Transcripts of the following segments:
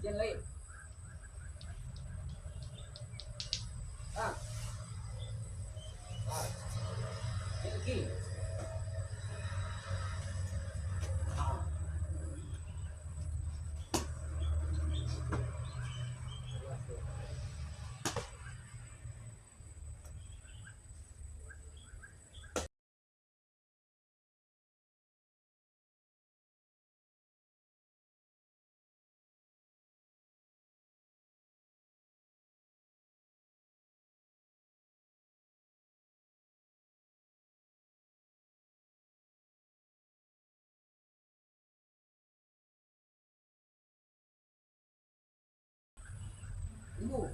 Bagian lain. Ah. Ah. Yang kiri. Ah. Tunggu.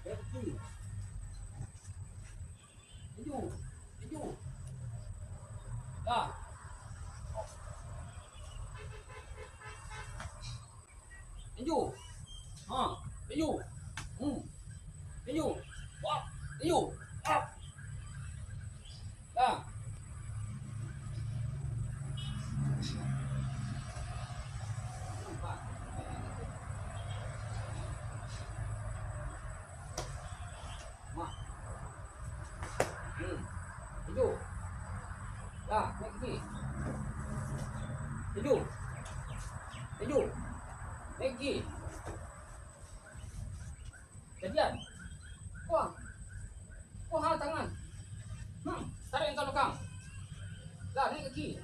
Yang kiri. Maju. Maju. Dah. Maju. Ha, maju. Maju. Wah, maju. Ah. Dah. Nampak. Mak. Maju. Dah, naik kiri. Maju. Maju. Naik kiri. Jadian. Kuang. Kuang tangan. Tarik yang belakang. Dah, naik ke kiri.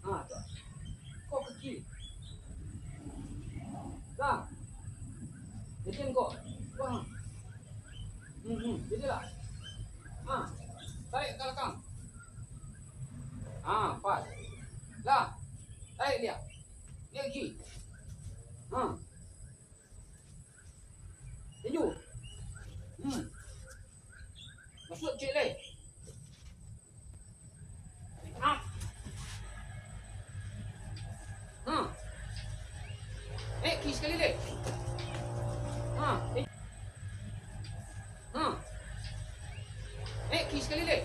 Ha, tu. Kau ke kiri. Dah. Jadian kau. Kuang. Jadilah. Ha. Tarik ke belakang. Ha, pas. Dah. Tarik dia. Naik ke kiri. Ha. Maju. Masuk cik leh. Ha. Ha. Kiri sekali leh. Ha. Ha. Kiri sekali leh.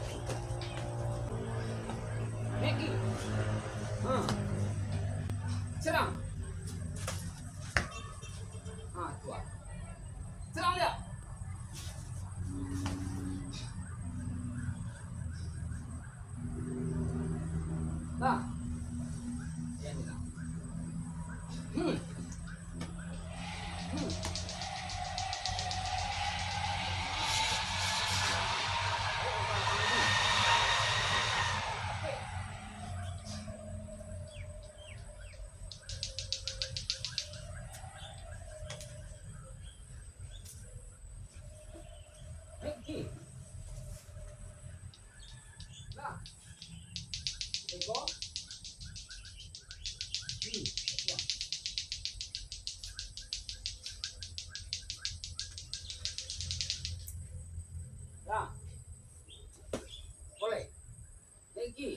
Kiri. Ha. Serang. Ha, kuat. Serang dia. Dah. Yang ni dah. Okey. Dah. Ekor. Dah. Boleh. Lagi.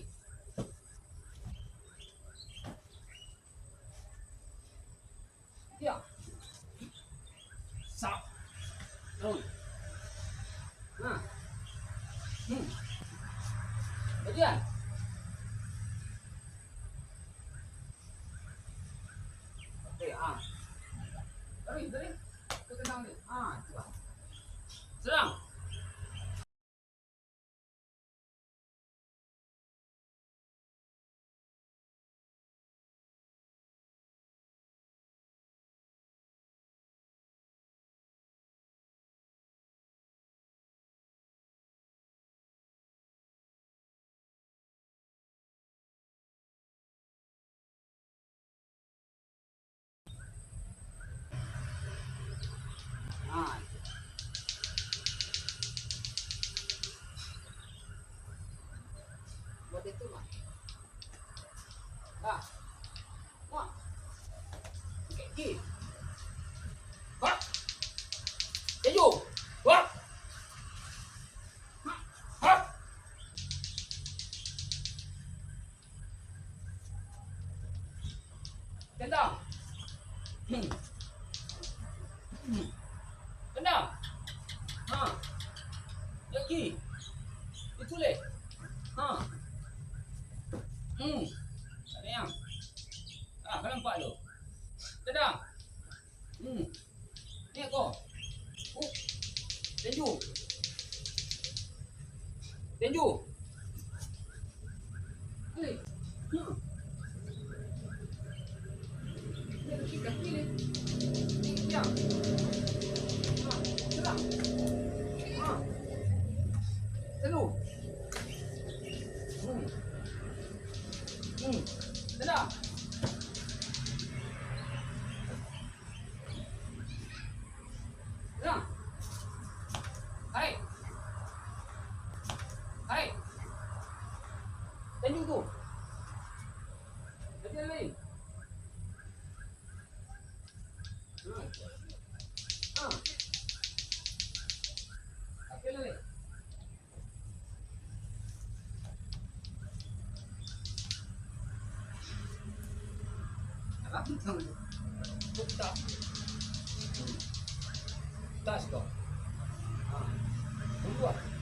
Ya. Sap. Terus. Ha. Bagian. Okey, ah. Tarik. Kau tendang dia. Ah, cuba. Serang. Ah. Buat itu mah. Dah. Wah. Okey. Hop. Maju. Hop. Hop. Tendang. Tendang. Ha. Lagi. Itu leh. Ha. Tak ada yang. Tenju. Boleh. Ha. Dia kaki kaki ni. Ni diam. Ha, serang. Ha. Selu. Hmm. Hmm. Sedap. Serang. Hai. Hai. Tenju tu. Kaki lain. Ha. Ha. Kaki lain. Apa? Tak. Tas kau. Ha. Tunggu.